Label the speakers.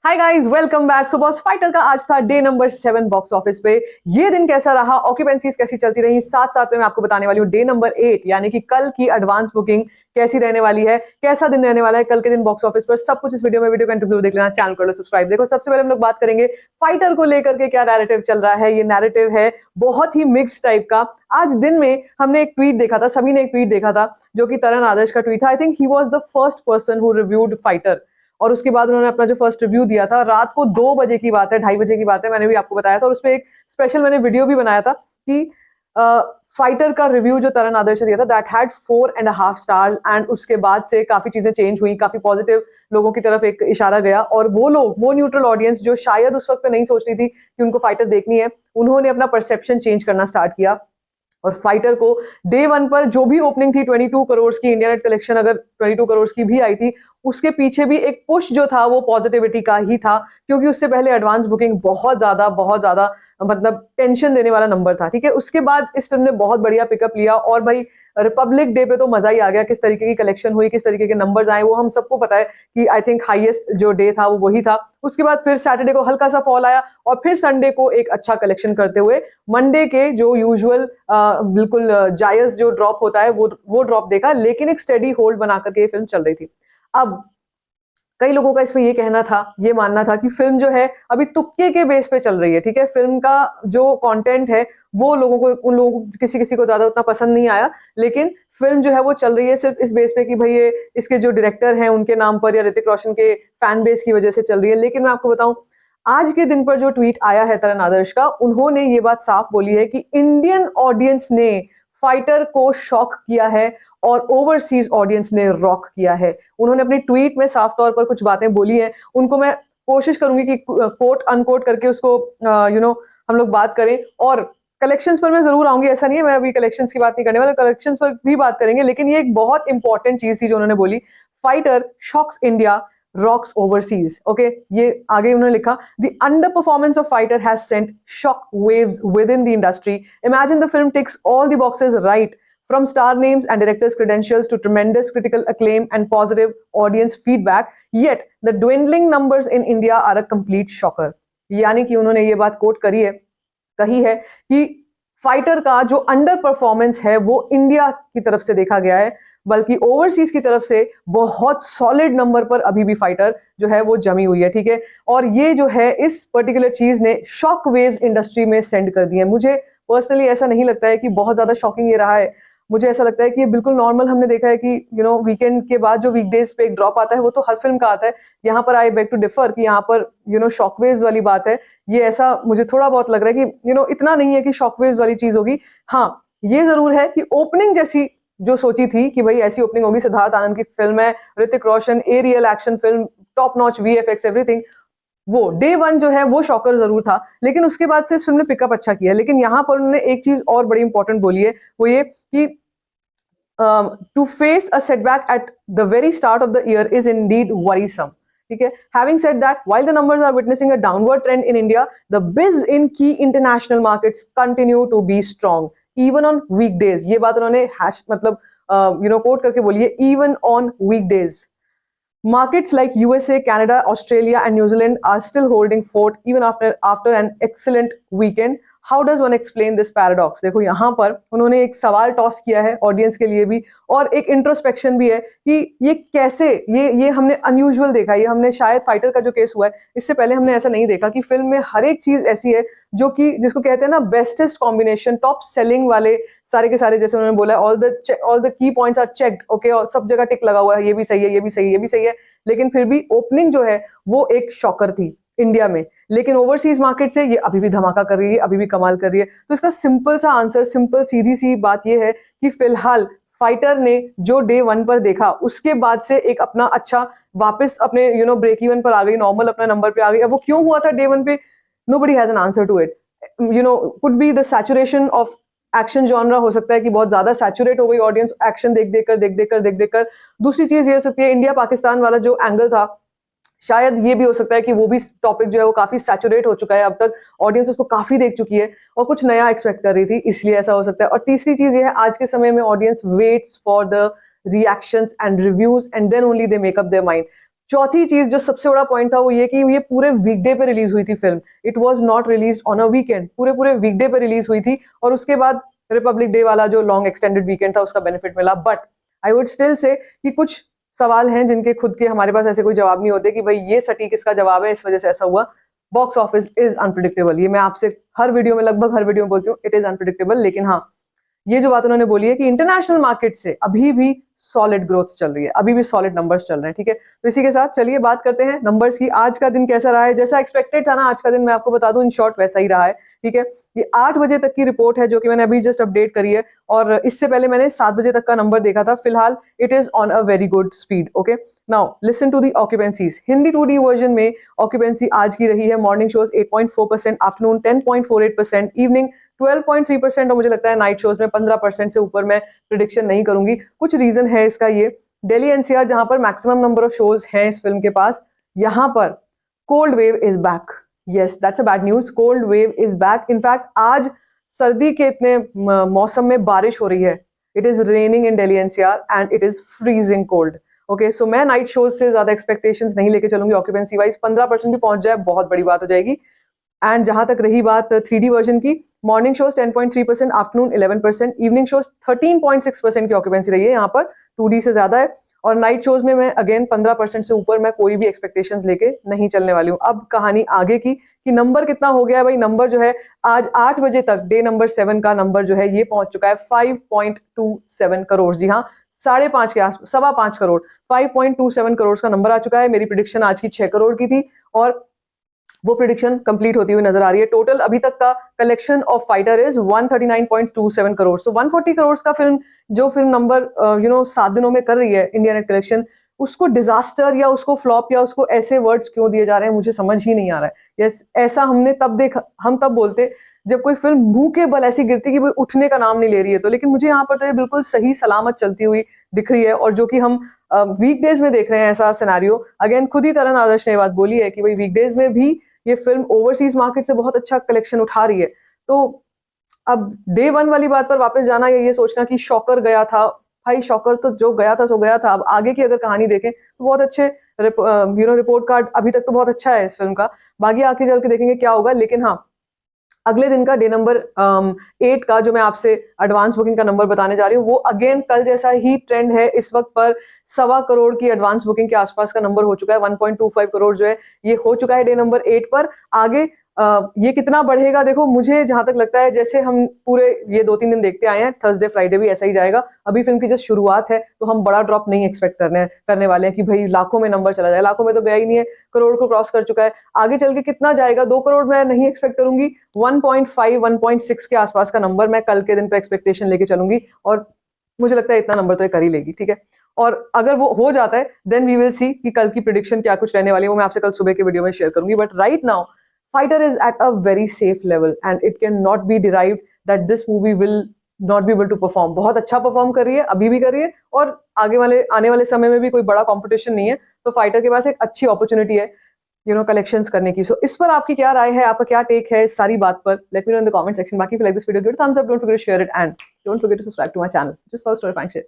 Speaker 1: Hi guys, welcome back. So boss fighter का आज था डे नंबर 7 बॉक्स ऑफिस पे। ये दिन कैसा रहा, ऑक्यूपेंसीज कैसी चलती रही, साथ साथ में मैं आपको बताने वाली हूँ डे नंबर 8 यानी कि कल की एडवांस बुकिंग कैसी रहने वाली है, कैसा दिन रहने वाला है कल के दिन बॉक्स ऑफिस पर। सब कुछ इस वीडियो में, वीडियो को अंत तक जरूर देख लेना, चैनल कर लो सब्सक्राइब। देखो, सबसे पहले हम लोग बात करेंगे फाइटर को लेकर के क्या नैरेटिव चल रहा है। ये नैरेटिव है बहुत ही मिक्स टाइप का। आज दिन में हमने एक ट्वीट देखा था, सभी ने एक ट्वीट देखा था जो कि तरन आदर्श का ट्वीट था। I think he was the first person who reviewed fighter, और उसके बाद उन्होंने अपना जो फर्स्ट रिव्यू दिया था रात को 2 बजे की बात है, 2:30 बजे की बात है, मैंने भी आपको बताया था। और उसमें एक स्पेशल मैंने वीडियो भी बनाया था कि फाइटर का रिव्यू जो तरन आदर्श ने दिया था दैट हैड 4.5 स्टार्स। एंड उसके बाद से काफी चीजें चेंज हुई, काफी पॉजिटिव लोगों की तरफ एक इशारा गया। और वो लोग, वो न्यूट्रल ऑडियंस जो शायद उस वक्त नहीं सोच रही थी कि उनको फाइटर देखनी है, उन्होंने अपना परसेप्शन चेंज करना स्टार्ट किया। और फाइटर को डे 1 पर जो भी ओपनिंग थी 22 करोड़ की, इंडिया नेट कलेक्शन अगर 22 करोड़ की भी आई थी, उसके पीछे भी एक पुश जो था वो पॉजिटिविटी का ही था, क्योंकि उससे पहले एडवांस बुकिंग बहुत ज्यादा मतलब टेंशन देने वाला नंबर था। ठीक है, उसके बाद इस फिल्म ने बहुत बढ़िया पिकअप लिया। और भाई रिपब्लिक डे पे तो मजा ही आ गया, किस तरीके की कलेक्शन हुई, किस तरीके के नंबर्स आए, वो हम सबको पता है कि आई थिंक हाईएस्ट जो डे था वो वही था। उसके बाद फिर सैटरडे को हल्का सा फॉल आया, और फिर संडे को एक अच्छा कलेक्शन करते हुए मंडे के जो यूजुअल बिल्कुल जायज जो ड्रॉप होता है वो ड्रॉप देखा, लेकिन एक स्टेडी होल्ड बना करके ये फिल्म चल रही थी। अब कई लोगों का इसमें ये कहना था, ये मानना था कि फिल्म जो है अभी तुक्के के बेस पे चल रही है। ठीक है, फिल्म का जो कंटेंट है वो लोगों को, उन लोगों को किसी किसी को ज्यादा उतना पसंद नहीं आया, लेकिन फिल्म जो है वो चल रही है सिर्फ इस बेस पे कि भाई ये इसके जो डायरेक्टर हैं उनके नाम पर या ऋतिक रोशन के फैन बेस की वजह से चल रही है। लेकिन मैं आपको बताऊं, आज के दिन पर जो ट्वीट आया है तरन आदर्श का, उन्होंने ये बात साफ बोली है कि इंडियन ऑडियंस ने फाइटर को शॉक किया है और ओवरसीज ऑडियंस ने रॉक किया है। उन्होंने अपनी ट्वीट में साफ तौर पर कुछ बातें बोली हैं, उनको मैं कोशिश करूंगी कि कोट अनकोट करके उसको हम लोग बात करें। और कलेक्शंस पर मैं जरूर आऊंगी, ऐसा नहीं है मैं अभी कलेक्शंस की बात नहीं करने वाला, कलेक्शंस पर भी बात करेंगे। लेकिन ये एक बहुत इंपॉर्टेंट चीज थी जो उन्होंने बोली, fighter shocks India rocks overseas. Okay, ये आगे उन्होंने लिखा, the underperformance of Fighter has sent shock waves within the industry. Imagine the film ticks all the boxes right, from star names and directors' credentials to tremendous critical acclaim and positive audience feedback. Yet the dwindling numbers in India are a complete shocker. यानी कि उन्होंने ये बात coat कही है कि fighter का जो अंडर परफॉर्मेंस है वो इंडिया की तरफ से देखा गया है, बल्कि ओवरसीज की तरफ से बहुत सॉलिड नंबर पर अभी भी फाइटर जो है वो जमी हुई है। ठीक है, और ये जो है इस पर्टिकुलर चीज ने शॉक वेव्स इंडस्ट्री में सेंड कर दिए। मुझे पर्सनली ऐसा नहीं लगता है कि बहुत ज्यादा शॉकिंग ये रहा है। मुझे ऐसा लगता है कि ये बिल्कुल नॉर्मल, हमने देखा है कि वीकेंड के बाद जो वीकडेज पे एक ड्रॉप आता है वो तो हर फिल्म का आता है। यहाँ पर आई बेग टू डिफर कि यहाँ पर शॉकवेव्स वाली बात है, ये ऐसा मुझे थोड़ा बहुत लग रहा है कि इतना नहीं है कि शॉकवेव्स वाली चीज होगी। हाँ, ये जरूर है कि ओपनिंग जैसी जो सोची थी कि भाई ऐसी ओपनिंग होगी, सिद्धार्थ आनंद की फिल्म है, Hrithik Roshan, a real action film, top notch VFX everything, वो डे 1 जो है वो शॉकर जरूर था। लेकिन उसके बाद से इस फिल्म ने पिकअप अच्छा किया। लेकिन यहाँ पर उन्होंने एक चीज और बड़ी इंपॉर्टेंट बोली है, वो ये कि to face a setback at the very start of the year is indeed worrisome. Okay? Having said that, while the numbers are witnessing a downward trend in India, the biz in key international markets continue to be strong, even on weekdays. ये बात उन्होंने मतलब coat करके बोली है, even on weekdays. Markets like USA, Canada, Australia, and New Zealand are still holding fort even after an excellent weekend. How does one explain this paradox? देखो, यहाँ पर उन्होंने एक सवाल टॉस किया है ऑडियंस के लिए भी, और एक इंट्रोस्पेक्शन भी है कि ये कैसे, ये हमने अनयूजुअल देखा है। ये हमने शायद फाइटर का जो केस हुआ है, इससे पहले हमने ऐसा नहीं देखा कि फिल्म में हर एक चीज ऐसी है जो कि जिसको कहते हैं ना बेस्टेस्ट कॉम्बिनेशन, टॉप सेलिंग वाले सारे के सारे, जैसे उन्होंने बोला all the key points are checked. Okay, और सब जगह टिक लगा हुआ है, ये भी सही है, ये भी सही है, ये भी सही है। लेकिन फिर भी ओपनिंग जो है वो एक शॉकर थी इंडिया में। लेकिन ओवरसीज मार्केट से ये अभी भी धमाका कर रही है, अभी भी कमाल कर रही है। तो इसका सिंपल सा आंसर, सिंपल सीधी सी बात ये है कि फिलहाल फाइटर ने जो डे 1 पर देखा, उसके बाद से एक अपना अच्छा वापस अपने ब्रेक इवन पर आ गई, नॉर्मल अपना नंबर पे आ गई। अब वो क्यों हुआ था डे 1 पे, nobody has an answer to it. Could be the saturation of action genre, हो सकता है कि बहुत ज्यादा सैचुरेट हो गई ऑडियंस एक्शन देख देख कर। दूसरी चीज ये हो सकती है इंडिया पाकिस्तान वाला जो एंगल था, शायद ये भी हो सकता है कि वो भी टॉपिक जो है वो काफी सैचुरेट हो चुका है, अब तक ऑडियंस उसको काफी देख चुकी है और कुछ नया एक्सपेक्ट कर रही थी, इसलिए ऐसा हो सकता है। और तीसरी चीज ये है, आज के समय में audience waits for the reactions and reviews and then only they make up their mind. चौथी चीज जो सबसे बड़ा पॉइंट था वो ये कि ये पूरे वीकडे पे रिलीज हुई थी film, it was not release on a weekend, पूरे वीकडे पे रिलीज हुई थी और उसके बाद रिपब्लिक डे वाला जो लॉन्ग एक्सटेंडेड वीकेंड था उसका बेनिफिट मिला। But I would still say कि कुछ सवाल हैं जिनके खुद के हमारे पास ऐसे कोई जवाब नहीं होते कि भाई ये सटीक इसका जवाब है, इस वजह से ऐसा हुआ। बॉक्स ऑफिस इज अनप्रिडिक्टेबल, ये मैं आपसे हर वीडियो में, लगभग हर वीडियो में बोलती हूँ, इट इज अनप्रिडिक्टेबल। लेकिन हाँ, ये जो बात उन्होंने बोली है कि इंटरनेशनल मार्केट से अभी भी सॉलिड ग्रोथ चल रही है, अभी भी सॉलिड नंबर्स चल रहे हैं, ठीक है। तो इसी के साथ चलिए बात करते हैं नंबर्स की। आज का दिन कैसा रहा है? जैसा एक्सपेक्टेड था ना, आज का दिन मैं आपको बता दूं इन शॉर्ट वैसा ही रहा है, ठीक है। ये 8 बजे तक की रिपोर्ट है जो कि मैंने अभी जस्ट अपडेट करी है, और इससे पहले मैंने 7 बजे तक का नंबर देखा था। फिलहाल it is on a very good speed, okay. Now listen to the occupancies. Hindi 2D version में ऑक्यूपेंसी आज की रही है, मॉर्निंग शोज 8.4%, आफ्टरनून 10.48%, इवनिंग 12.3%, और मुझे लगता है नाइट शोज में 15% से ऊपर मैं प्रिडिक्शन नहीं करूंगी। कुछ रीजन है इसका ये, दिल्ली एनसीआर जहां पर मैक्सिमम नंबर ऑफ शोज हैं इस फिल्म के पास, यहां पर cold wave is back. Yes, that's a bad news, cold wave is back. In fact आज सर्दी के इतने मौसम में बारिश हो रही है, it is raining in Delhi NCR and it is freezing cold, okay. So मैं नाइट शोज से ज्यादा एक्सपेक्टेशंस नहीं लेके चलूंगी। ऑक्यूपेंसी वाइज 15% भी पहुंच जाए बहुत बड़ी बात हो जाएगी। एंड जहां तक रही बात 3D वर्जन की, morning shows 10.3%, afternoon 11%, evening shows 13.6% की ऑक्यूपेंसी रही है, यहाँ पर 2D से ज्यादा है। और नाइट शोज में मैं अगेन 15% से ऊपर मैं कोई भी एक्सपेक्टेशंस लेके नहीं चलने वाली हूँ। अब कहानी आगे की कि नंबर कितना हो गया है भाई। नंबर जो है आज 8 बजे तक डे नंबर 7 का नंबर जो है ये पहुंच चुका है 5.27 करोड़। जी हाँ, 5.5 के आस 5.25 करोड़, 5.27 करोड़ का नंबर आ चुका है। मेरी प्रिडिक्शन आज की 6 करोड़ की थी और वो प्रिडिक्शन कंप्लीट होती हुई नजर आ रही है। टोटल अभी तक का collection of Fighter is 139.27 crore. So 140 crore का फिल्म, जो फिल्म नंबर 7 दिनों में कर रही है इंडिया नेट कलेक्शन, उसको डिजास्टर या उसको फ्लॉप या उसको ऐसे वर्ड्स क्यों दिए जा रहे हैं मुझे समझ ही नहीं आ रहा है। यस, ऐसा हमने तब देखा, हम तब बोलते जब कोई फिल्म मुंह के बल ऐसी गिरती कि वो उठने का नाम नहीं ले रही है। तो लेकिन मुझे यहाँ पर तो ये बिल्कुल सही सलामत चलती हुई दिख रही है, और जो कि हम वीकडेज में देख रहे हैं ऐसा सिनेरियो। अगेन खुद ही तरन आदर्श ने ये बात बोली है कि भाई वीकडेज में भी ये फिल्म ओवरसीज मार्केट से बहुत अच्छा कलेक्शन उठा रही है। तो अब डे 1 वाली बात पर वापस जाना या ये सोचना कि शॉकर गया था, भाई शॉकर तो जो गया था सो गया था। अब आगे की अगर कहानी देखें तो बहुत अच्छे रिपोर्ट कार्ड अभी तक तो बहुत अच्छा है इस फिल्म का, बाकी आगे चल के देखेंगे क्या होगा। लेकिन हाँ, अगले दिन का डे नंबर 8 का जो मैं आपसे एडवांस बुकिंग का नंबर बताने जा रही हूँ, वो अगेन कल जैसा ही ट्रेंड है। इस वक्त पर 1.25 करोड़ की एडवांस बुकिंग के आसपास का नंबर हो चुका है। 1.25 करोड़ जो है ये हो चुका है डे नंबर 8 पर। आगे ये कितना बढ़ेगा, देखो मुझे जहां तक लगता है जैसे हम पूरे ये 2-3 दिन देखते आए हैं, थर्सडे फ्राइडे भी ऐसा ही जाएगा। अभी फिल्म की जस्ट शुरुआत है तो हम बड़ा ड्रॉप नहीं एक्सपेक्ट करने वाले हैं कि भाई लाखों में नंबर चला जाए। लाखों में तो गया ही नहीं है, करोड़ को क्रॉस कर चुका है। आगे चल के कितना जाएगा, 2 करोड़ मैं नहीं एक्सपेक्ट करूंगी, 1.5 1.6 के आसपास का नंबर मैं कल के दिन पे एक्सपेक्टेशन लेके चलूंगी, और मुझे लगता है इतना नंबर तो ये कर ही लेगी, ठीक है। और अगर वो हो जाता है देन वी विल सी कि कल की प्रिडिक्शन क्या कुछ रहने वाली है, वो मैं आपसे कल सुबह के वीडियो में शेयर करूंगी। But right now Fighter is at a very safe level and it cannot be derived that this movie will not be able to perform. बहुत अच्छा परफॉर्म कर रही है, अभी भी कर रही है, और आने वाले समय में भी कोई बड़ा कंपटीशन नहीं है। तो फाइटर के पास एक अच्छी अपॉर्चुनिटी है कलेक्शंस करने की। सो इस पर आपकी क्या राय है, आपका क्या टेक है इस सारी बात पर? Let me know in the comment section. बाकी if you like this video, give it a thumbs up, don't forget to share it and don't forget to subscribe to my channel. Just for story fan shit.